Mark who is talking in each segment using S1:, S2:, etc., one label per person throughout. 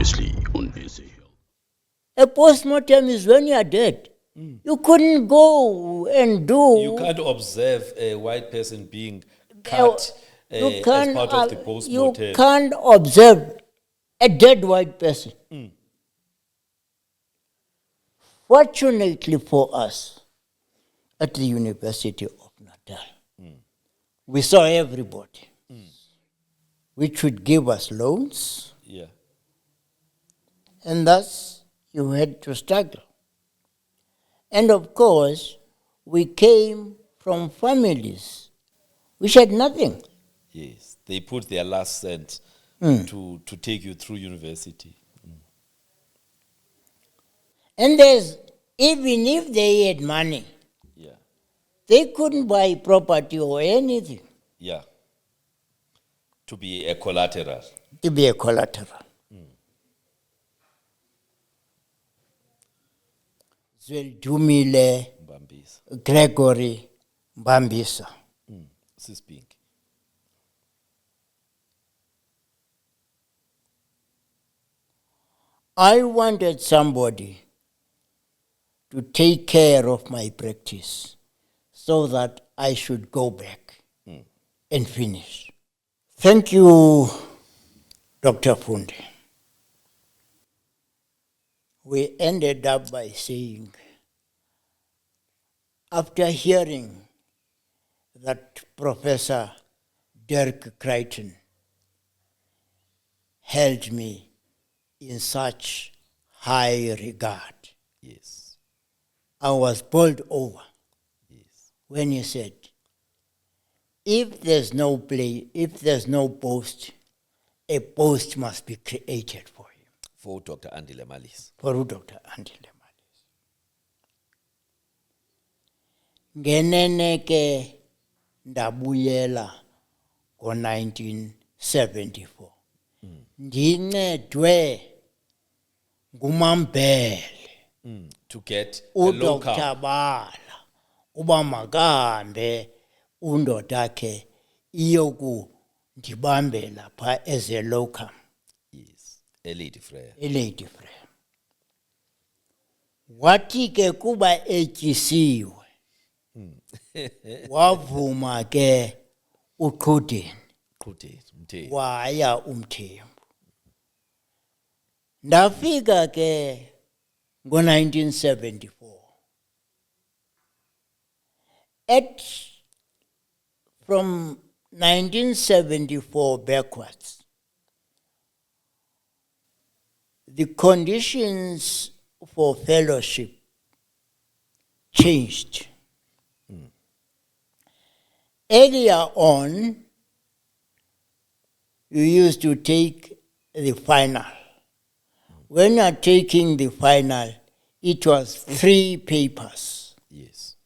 S1: previously on Busy Hill.
S2: A post-mortem is when you are dead. You couldn't go and do.
S3: You can't observe a white person being
S2: Uh,
S3: cut
S2: you
S3: as
S2: can't,
S3: part of the
S2: you
S3: post-mortem.
S2: can't observe a dead white person. Fortunately for us, at the University of Natal, we saw everybody, which would give us loans,
S3: Yeah.
S2: and thus you had to struggle. And of course, we came from families which had nothing.
S3: Yes. They put their last cent to take you through university.
S2: And even if they had money,
S3: Yeah.
S2: they couldn't buy property or anything
S3: Yeah. To be a collateral.
S2: to be a collateral. Zwelidumile,
S3: Bambisa.
S2: Gregory Mbambisa.
S3: Sispink.
S2: I wanted somebody to take care of my practice so that I should go back and finish. Thank you, Dr. Funde. We ended up by saying, after hearing that Professor Dirk Crichton held me in such high regard,
S3: Yes.
S2: I was bowled over
S3: Yes.
S2: when he said, if there's no post, a post must be created for him,
S3: For Dr. Andile Malis.
S2: for Dr. Andile Malis. Ngenene ke ndabuyela ngo-1974. Ndincedwe ngumambele
S3: To get a local.
S2: uDr. Bala uba makahambe undoda yakhe iyokundibambela pha as a locum,
S3: Yes. A lady friend.
S2: a-Lady Frere. Wathi ke kuba etyisiwe, wavuma ke uQhudeni waya uMthembu. Ndafika ke ngo-1974. From 1974 backwards, the conditions for fellowship changed. Earlier on, you used to take the final. When you are taking the final, it was 3 papers.
S3: Yes.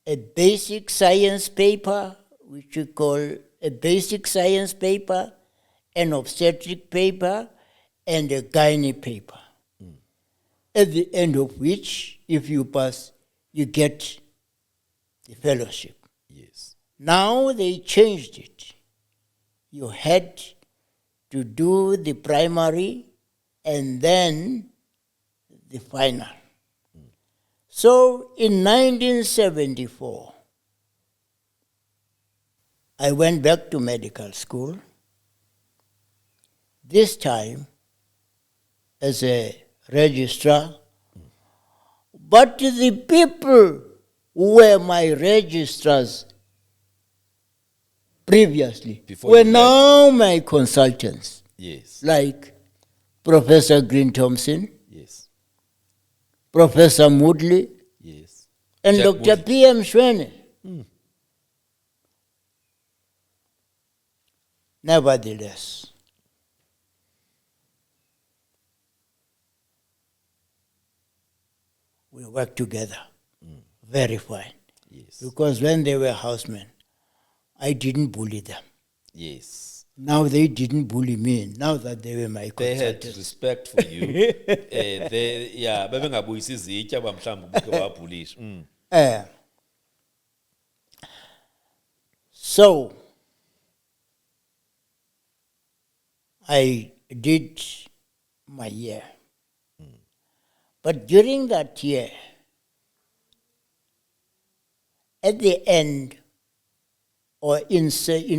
S2: A basic science paper, which we call a basic science paper, an obstetric paper, and a gynae paper. At the end of which, if you pass, you get the fellowship.
S3: Yes.
S2: Now they changed it. You had to do the primary and then the final. So in 1974, I went back to medical school, this time as a registrar. But the people who were my registrars previously
S3: Before
S2: were
S3: you left.
S2: now my consultants,
S3: Yes.
S2: like Professor Green Thompson,
S3: Yes.
S2: Professor Moodley,
S3: Yes.
S2: and
S3: Jack
S2: Dr.
S3: Moodley.
S2: P.M. Schwenne. Nevertheless, we worked together very fine.
S3: Yes.
S2: Because when they were housemen, I didn't bully them.
S3: Yes.
S2: Now they didn't bully me, now that they were my
S3: They had
S2: consultants.
S3: respect for you. Bebengabuyisa izitya mhlawumbe ubukhe wabhulisha.
S2: So, I did my year. But during that year, at the end, or in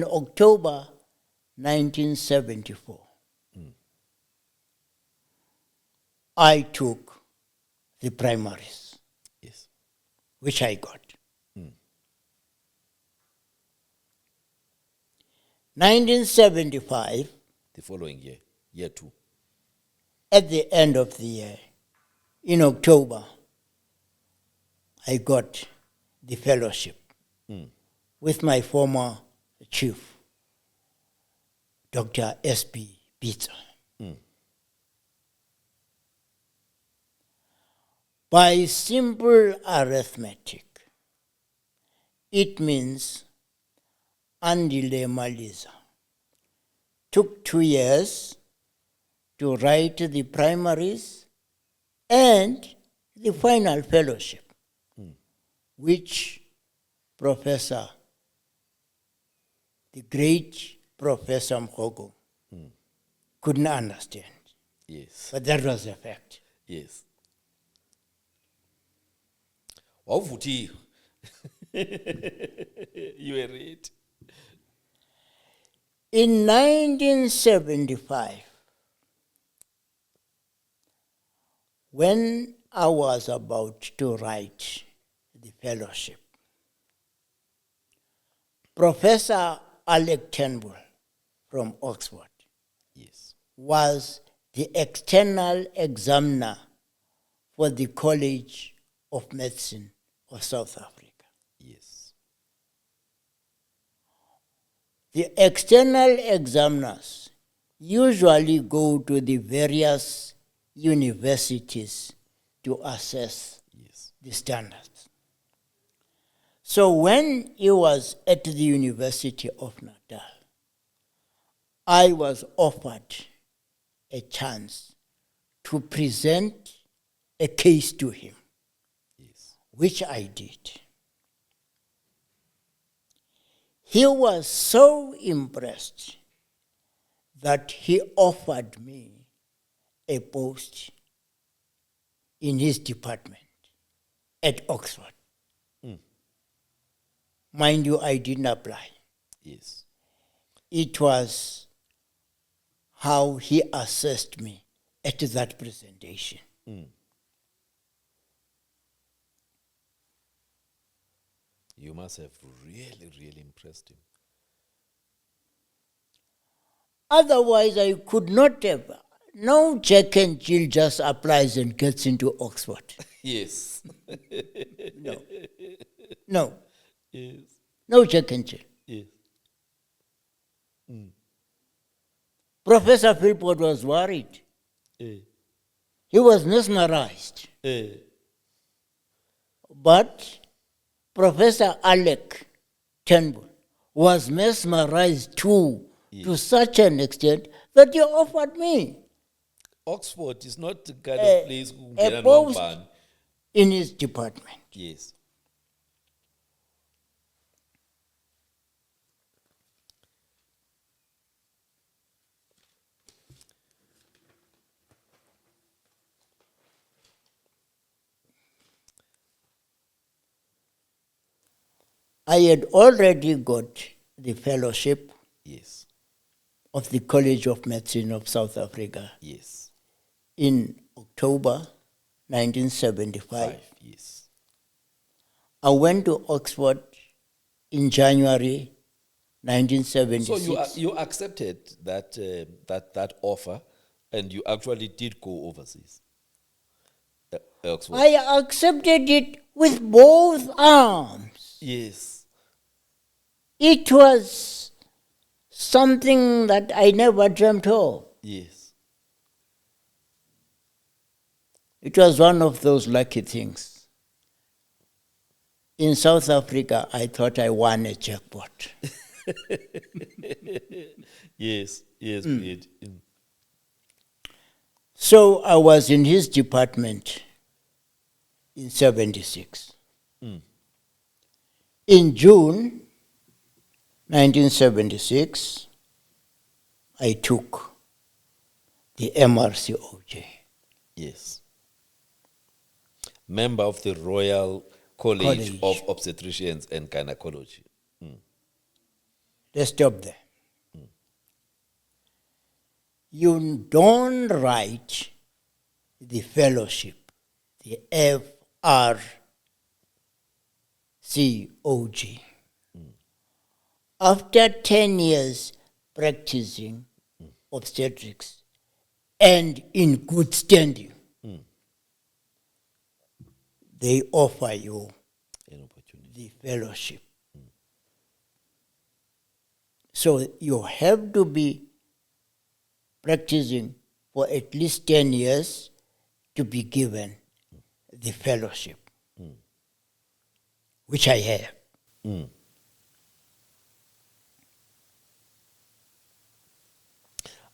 S2: October 1974, I took the primaries,
S3: Yes.
S2: which I got. 1975,
S3: The following year, year 2.
S2: at the end of the year, in October, I got the fellowship with my former chief, Dr. S.B. Pizza. By simple arithmetic, it means Andile Maliza took 2 years to write the primaries and the final fellowship, which the great Professor Mhogo, couldn't understand.
S3: Yes.
S2: But that was a fact.
S3: Yes. Wawuvuthiwe. You were right.
S2: In 1975, when I was about to write the fellowship, Professor Alec Turnbull from Oxford
S3: Yes.
S2: was the external examiner for the College of Medicine of South Africa.
S3: Yes.
S2: The external examiners usually go to the various universities to assess the standards. So when he was at the University of Natal, I was offered a chance to present a case to him, which I did. He was so impressed that he offered me a post in his department at Oxford. Mind you, I didn't apply.
S3: Yes.
S2: It was how he assessed me at that presentation.
S3: You must have really, really impressed him.
S2: Otherwise, I could not have. No Jack and Jill just applies and gets into Oxford.
S3: Yes.
S2: No. No.
S3: Yes.
S2: No Jack and Jill.
S3: Yes.
S2: Professor Philpott was worried.
S3: Eh.
S2: He was mesmerized.
S3: Eh.
S2: But Professor Alec Turnbull was mesmerized too, to such an extent that he offered me
S3: Oxford is not the kind of place who
S2: a
S3: get
S2: post
S3: ban.
S2: in his department.
S3: Yes.
S2: I had already got the fellowship
S3: Yes.
S2: of the College of Medicine of South Africa
S3: Yes.
S2: in October 1975.
S3: Yes.
S2: I went to Oxford in January
S3: So
S2: 1976.
S3: you accepted that offer, and you actually did go overseas. Oxford.
S2: I accepted it with both arms.
S3: Yes.
S2: It was something that I never dreamt of.
S3: Yes.
S2: It was one of those lucky things. In South Africa, I thought I won a jackpot.
S3: Yes. Yes. Great.
S2: So I was in his department in 76. In June 1976, I took the MRCOJ.
S3: Yes. Member of the Royal College
S2: College.
S3: of Obstetricians and Gynecology.
S2: Let's stop there. You don't write the fellowship, the FRCOG. After 10 years practicing obstetrics and in good standing, they offer you
S3: An opportunity.
S2: the fellowship. So you have to be practicing for at least 10 years to be given the fellowship, which I have.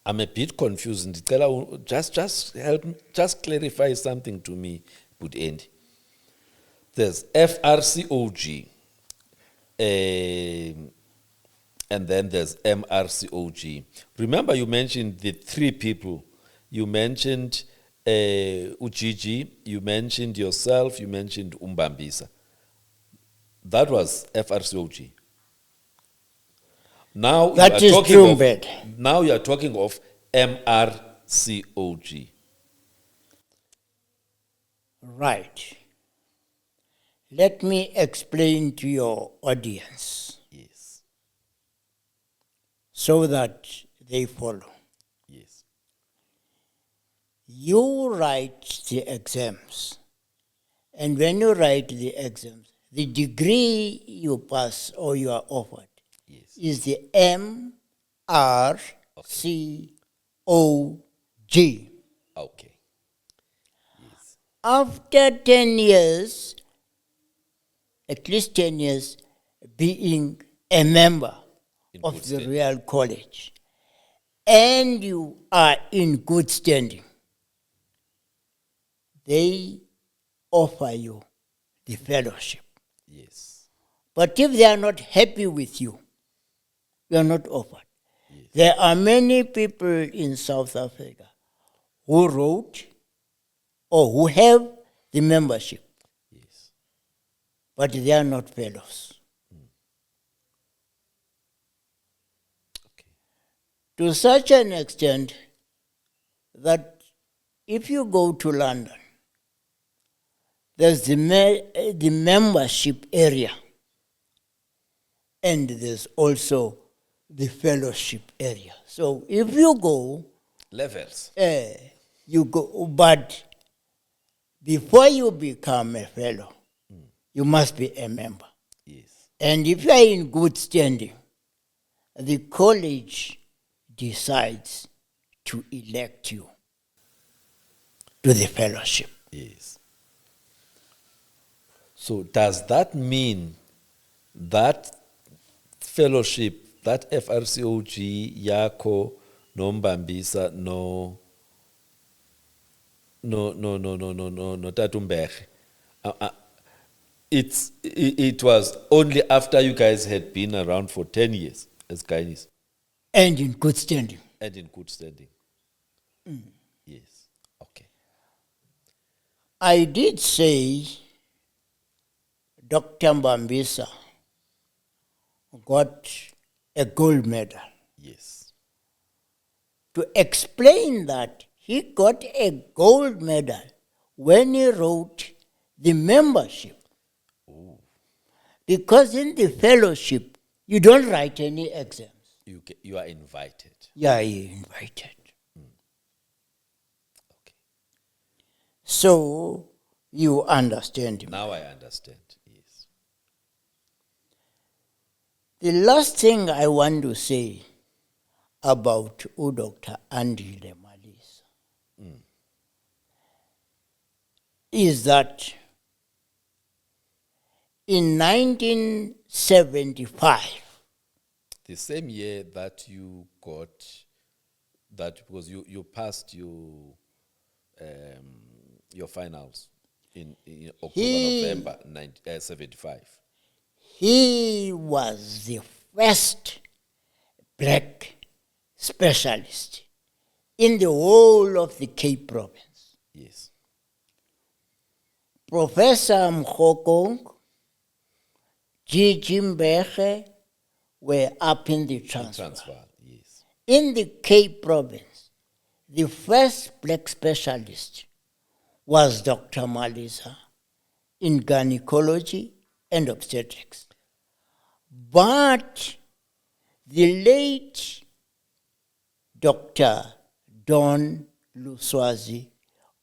S3: I'm a bit confused. Ndicela just help me, just clarify something to me, Budendi. There's FRCOG, and then there's MRCOG. Remember, you mentioned the three people. You mentioned Ujiji, you mentioned yourself, you mentioned Umbambisa. That was FRCOG. Now
S2: That
S3: you
S2: is
S3: are talking
S2: true,
S3: of,
S2: Mbed.
S3: now you are talking of MRCOG.
S2: Right. Let me explain to your audience
S3: Yes,
S2: so that they follow.
S3: yes,
S2: You write the exams, and when you write the exams, the degree you pass or you are offered
S3: yes.
S2: is the MRCOG.
S3: Okay. Yes,
S2: After 10 years, at least 10 years, being a member
S3: In
S2: of
S3: good
S2: the
S3: standing.
S2: Royal College, and you are in good standing, they offer you the fellowship.
S3: Yes,
S2: But if they are not happy with you, you are not offered.
S3: yes.
S2: There are many people in South Africa who wrote or who have the membership,
S3: Yes.
S2: but they are not fellows.
S3: Okay.
S2: To such an extent that if you go to London, there's the membership area, and there's also the fellowship area. So if you go,
S3: Levels.
S2: you go, but before you become a fellow, you must be a member.
S3: Yes.
S2: And if you are in good standing, the college decides to elect you to the fellowship.
S3: Yes. So does that mean that fellowship, that FRCOG, Yako, Nombambisa, no Tatumbeche, it was only after you guys had been around for 10 years as guys
S2: And in good standing.
S3: and in good standing. Yes. Okay.
S2: I did say Dr. Mbambisa got a gold medal.
S3: Yes.
S2: To explain that, he got a gold medal when he wrote the membership. Because in the fellowship, you don't write any exams.
S3: You are invited.
S2: Yeah, you're invited.
S3: Okay.
S2: So you understand me.
S3: Now I understand. Yes.
S2: The last thing I want to say about Dr. Andile Malisa is that in 1975,
S3: The same year that you got that, because you passed your finals in October, November 75.
S2: he was the first black specialist in the whole of the Cape Province.
S3: Yes.
S2: Professor Mkhokong, Gigi Mbeche were up in the Transvaal.
S3: Transvaal. Yes.
S2: In the Cape Province, the first black specialist was Dr. Maliza in gynecology and obstetrics. But the late Dr. Don Luswazi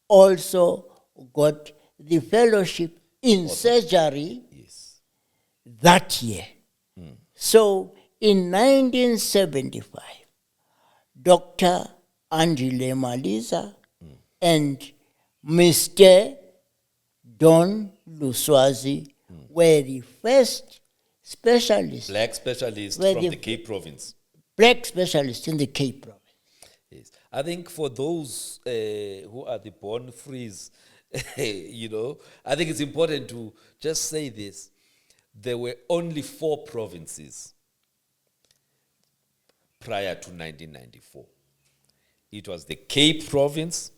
S2: also got the fellowship in surgery that year. So in 1975, Dr. Andile Maliza and Mr. Don Luswazi were the first specialists,
S3: Black specialists
S2: Where
S3: from
S2: the-
S3: the Cape Province.
S2: black specialists in the Cape Province.
S3: Yes. I think for those who are the born frees, I think it's important to just say this. There were only 4 provinces prior to 1994. It was the Cape Province,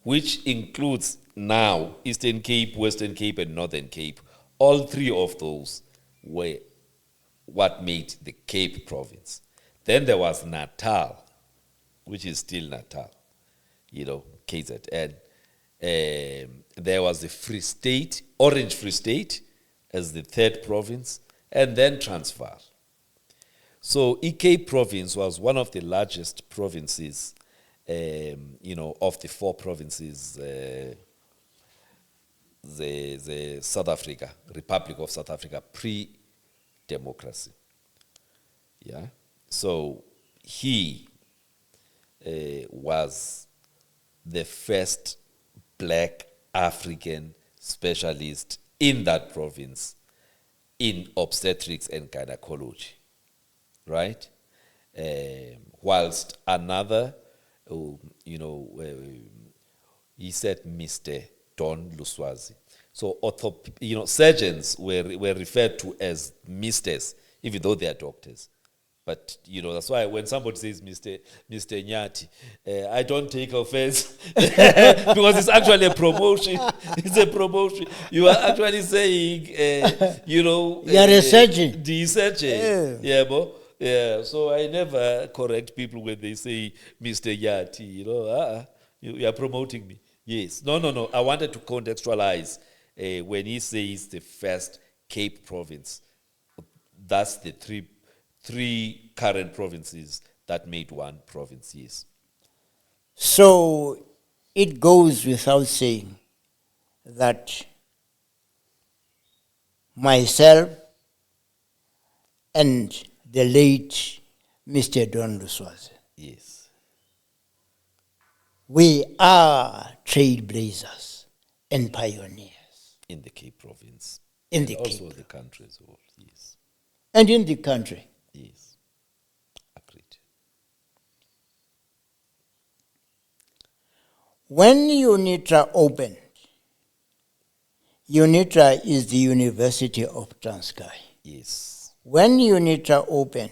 S3: which includes now Eastern Cape, Western Cape, and Northern Cape. All 3 of those were what made the Cape Province. Then there was Natal, which is still Natal, KZN. There was the Free State, Orange Free State, as the 3rd province, and then Transvaal. So Cape Province was one of the largest provinces, of the 4 provinces, the South Africa, Republic of South Africa, pre-democracy. Yeah. So he was the first black African specialist in that province in obstetrics and gynecology, right? Whilst another, he said Mr. Don Luswazi. So, surgeons were referred to as misters, even though they are doctors. But, that's why when somebody says Mr. Nyati, I don't take offense because it's actually a promotion. It's a promotion. You are actually saying,
S2: You are a surgeon.
S3: The surgeon.
S2: Yeah.
S3: Yeah, so I never correct people when they say Mr. Nyati, you are promoting me. Yes. No. I wanted to contextualize when he says the first Cape Province. That's the three current provinces that made one province, yes.
S2: So it goes without saying that myself and the late Mr. Don Luswazi,
S3: Yes.
S2: we are trailblazers and pioneers
S3: In the Cape Province.
S2: in
S3: And
S2: the
S3: also
S2: Cape
S3: the country as well, yes.
S2: and in the country.
S3: Yes. Agreed.
S2: When UNITRA opened, UNITRA is the University of Transkei.
S3: Yes.
S2: When UNITRA opened,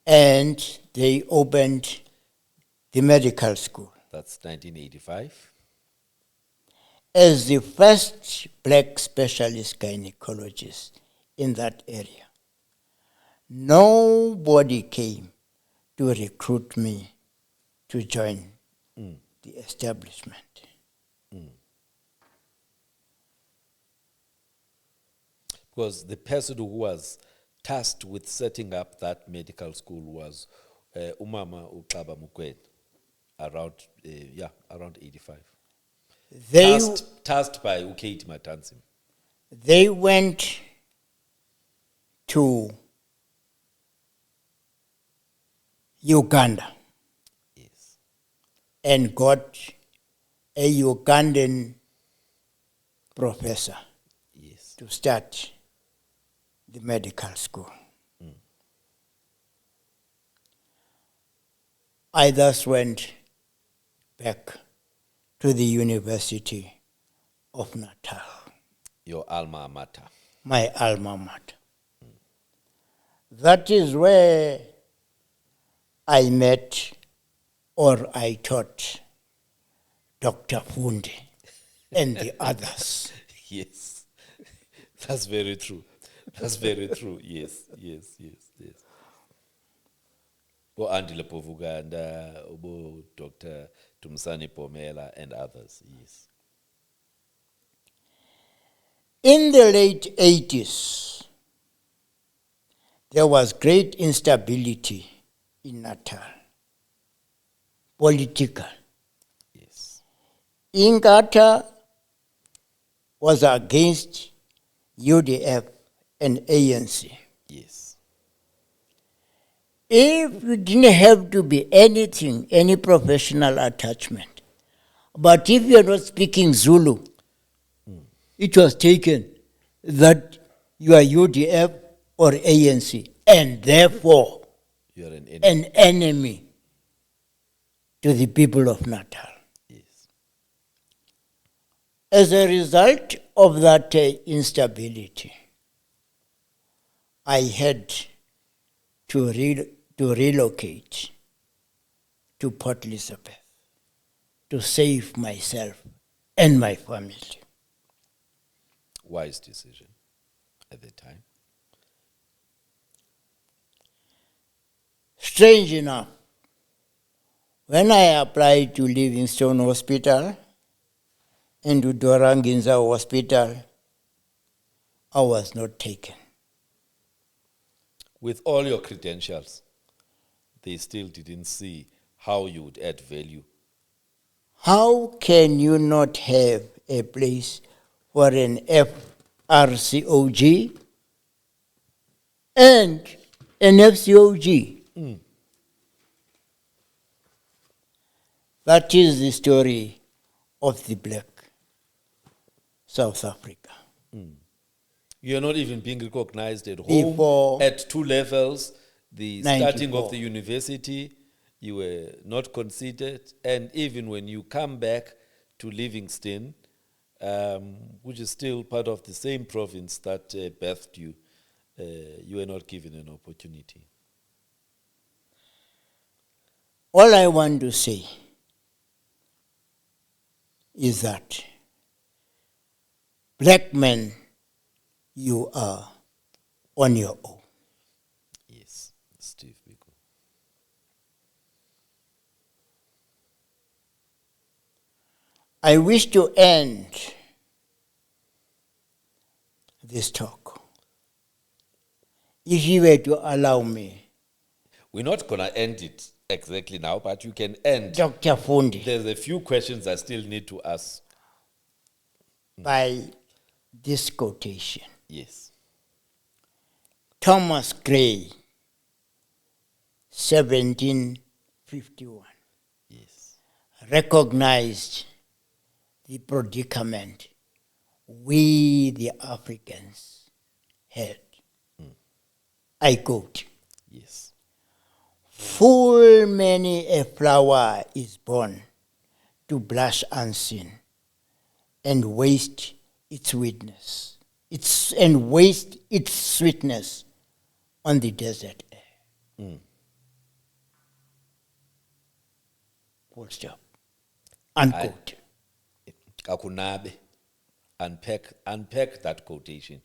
S2: and they opened the medical school
S3: That's 1985.
S2: as the first black specialist gynecologist in that area. Nobody came to recruit me to join the establishment.
S3: Because the person who was tasked with setting up that medical school was Umama Uklaba Mukwet, around 85. Tasked by Ukate Matansim.
S2: They went to Uganda
S3: Yes.
S2: and got a Ugandan professor
S3: Yes.
S2: to start the medical school. I thus went back to the University of Natal,
S3: Your alma mater.
S2: my alma mater. That is where I met or I taught Dr. Fundi and the others.
S3: Yes. That's very true. That's very true. Yes, yes, yes, yes. Andile Povuganda, Dr. Tumsani Pomela, and others. Yes.
S2: In the late 80s, there was great instability in Natal, political.
S3: Yes.
S2: Inkatha was against UDF and ANC.
S3: Yes.
S2: If you didn't have to be anything, any professional attachment, but if you're not speaking Zulu, it was taken that you are UDF or ANC, and therefore
S3: You are an enemy.
S2: an enemy to the people of Natal.
S3: Yes.
S2: As a result of that instability, I had to relocate to Port Elizabeth to save myself and my family.
S3: Wise decision at the time.
S2: Strange enough, when I applied to Livingstone Hospital and to Doranginza Hospital, I was not taken.
S3: With all your credentials, they still didn't see how you would add value.
S2: How can you not have a place for an FRCOG and an FCOG? That is the story of the black South Africa.
S3: You're not even being recognized at home
S2: Before
S3: at 2 levels. The starting
S2: 94.
S3: of the university, you were not considered. And even when you come back to Livingston, which is still part of the same province that birthed you, you were not given an opportunity.
S2: All I want to say is that black men, you are on your own.
S3: Yes, Steve Biko.
S2: I wish to end this talk, if you were to allow me,
S3: We're not going to end it exactly now, but you can end.
S2: Dr. Fundi,
S3: There's a few questions I still need to ask.
S2: by this quotation.
S3: Yes.
S2: Thomas Gray, 1751,
S3: Yes.
S2: recognized the predicament we, the Africans, had. I quote,
S3: Yes.
S2: "Full many a flower is born to blush unseen and waste its sweetness, on the desert air." Full stop. Unquote.
S3: Kakunabe. Unpack that quotation.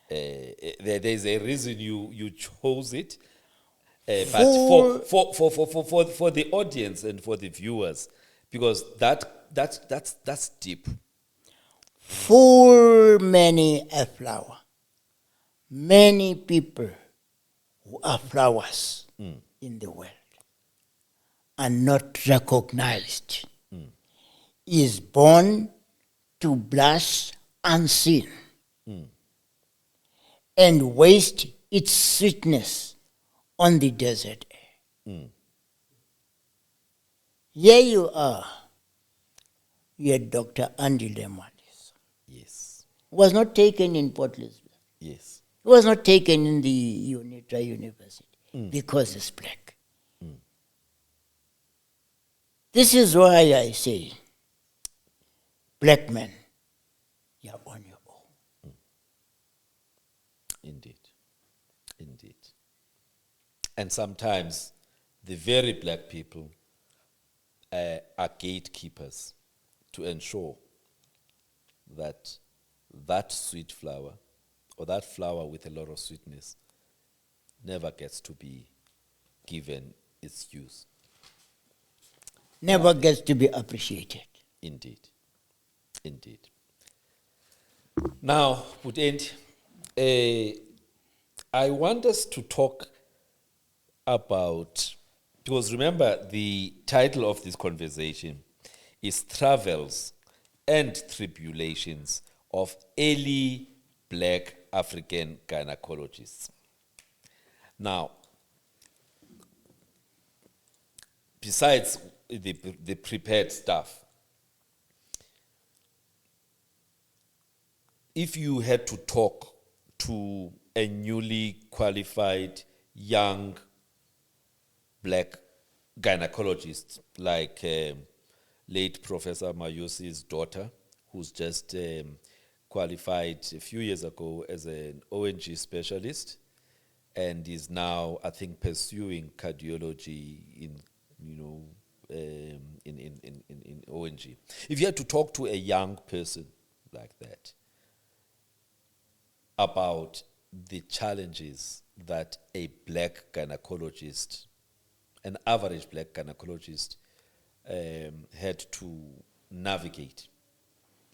S3: There's a reason you chose it. But for the audience and for the viewers, because that's deep.
S2: Full many a flower. Many people who are flowers in the world are not recognized, is born to blush unseen and waste its sweetness on the desert air. Here you are. You are Dr. Andy Lemalis.
S3: Yes.
S2: Was not taken in Port Elizabeth.
S3: Yes.
S2: He was not taken in the Unitra University because he's black. This is why I say, black men, you're on your own.
S3: Indeed. Indeed. And sometimes the very black people are gatekeepers to ensure that that sweet flower, or that flower with a lot of sweetness, never gets to be given its use.
S2: Never gets to be appreciated.
S3: Indeed. Indeed. Now, Putendi, I want us to talk about, because remember the title of this conversation is Travels and Tribulations of Early Black African Gynecologists. Now, besides the prepared stuff, if you had to talk to a newly qualified young black gynecologist like late Professor Mayusi's daughter, who's just qualified a few years ago as an ONG specialist and is now, I think, pursuing cardiology in ONG. If you had to talk to a young person like that about the challenges that a black gynecologist, an average black gynecologist, had to navigate,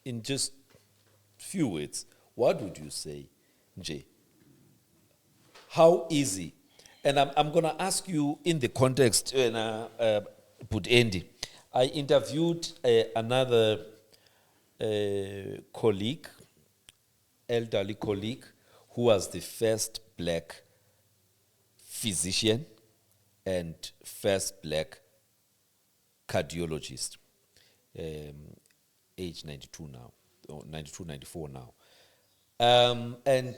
S3: in just few words, what would you say, Nje? How easy? And I'm going to ask you in the context, Putendi. I interviewed another colleague, elderly colleague, who was the first black physician and first black cardiologist, age 92 now, or 92, 94 now. And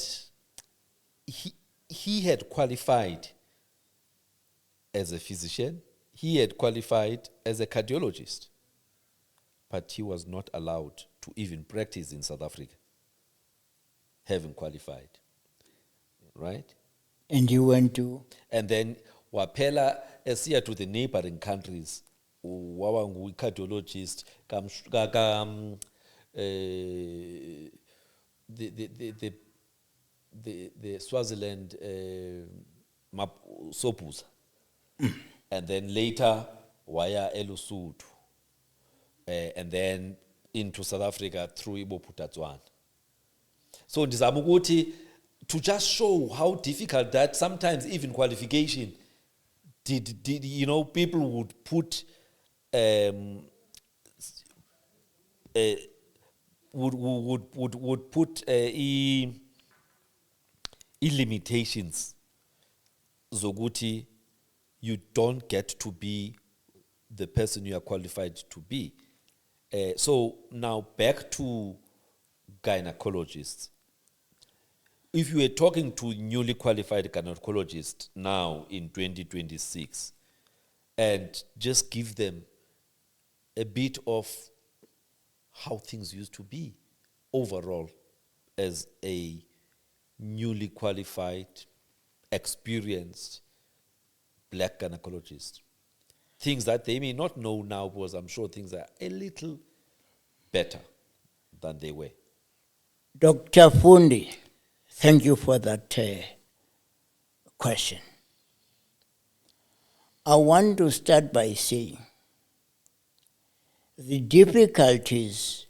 S3: he had qualified as a physician, he had qualified as a cardiologist, but he was not allowed to even practice in South Africa, having qualified, right?
S2: And you went to?
S3: And then Wapela, here to the neighboring countries, wawa cardiologist, the Swaziland Sopuza. And then later, Waya Elusuthu. And then into South Africa through Ibo Putatswana. So ndizama ukuthi to just show how difficult that sometimes even qualification did people would put would put limitations zokuthi you don't get to be the person you are qualified to be. So now back to gynecologists. If you were talking to newly qualified gynecologists now in 2026 and just give them a bit of how things used to be overall as a newly qualified, experienced black gynecologist, things that they may not know now, because I'm sure things are a little better than they were.
S2: Dr. Fundi, thank you for that question. I want to start by saying the difficulties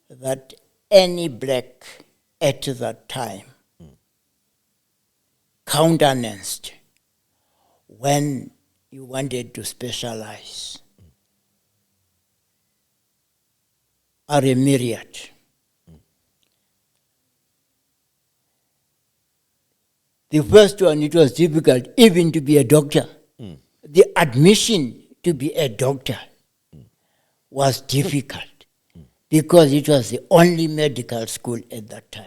S2: that any black at that time countenanced when you wanted to specialize are a myriad. The first one, it was difficult even to be a doctor. The admission to be a doctor was difficult because it was the only medical school at that time.